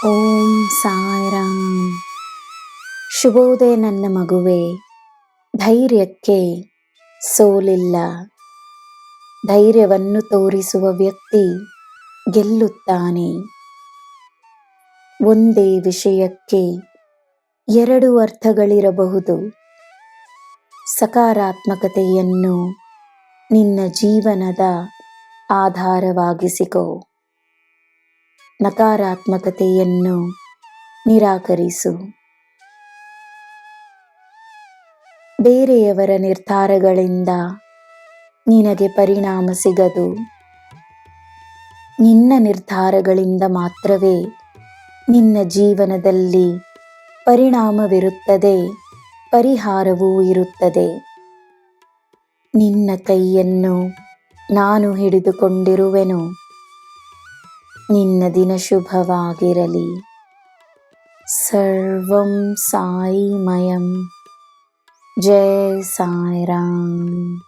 ಓಂ ಸಾಯಿರಾಮ್. ಶುಭೋದಯ ನನ್ನ ಮಗುವೆ. ಧೈರ್ಯಕ್ಕೆ ಸೋಲಿಲ್ಲ. ಧೈರ್ಯವನ್ನು ತೋರಿಸುವ ವ್ಯಕ್ತಿ ಗೆಲ್ಲುತ್ತಾನೆ. ಒಂದೇ ವಿಷಯಕ್ಕೆ ಎರಡು ಅರ್ಥಗಳಿರಬಹುದು. ಸಕಾರಾತ್ಮಕತೆಯನ್ನು ನಿನ್ನ ಜೀವನದ ಆಧಾರವಾಗಿಸಿಕೋ. ನಕಾರಾತ್ಮಕತೆಯನ್ನು ನಿರಾಕರಿಸು. ಬೇರೆಯವರ ನಿರ್ಧಾರಗಳಿಂದ ನಿನಗೆ ಪರಿಣಾಮ ಸಿಗದು. ನಿನ್ನ ನಿರ್ಧಾರಗಳಿಂದ ಮಾತ್ರವೇ ನಿನ್ನ ಜೀವನದಲ್ಲಿ ಪರಿಣಾಮವಿರುತ್ತದೆ, ಪರಿಹಾರವೂ ಇರುತ್ತದೆ. ನಿನ್ನ ಕೈಯನ್ನು ನಾನು ಹಿಡಿದುಕೊಂಡಿರುವೆನು. ನಿನ್ನ ದಿನ ಶುಭವಾಗಿರಲಿ. ಸರ್ವಂ ಸಾಯಿಮಯಂ. ಜೈ ಸಾಯಿರಾಮ್.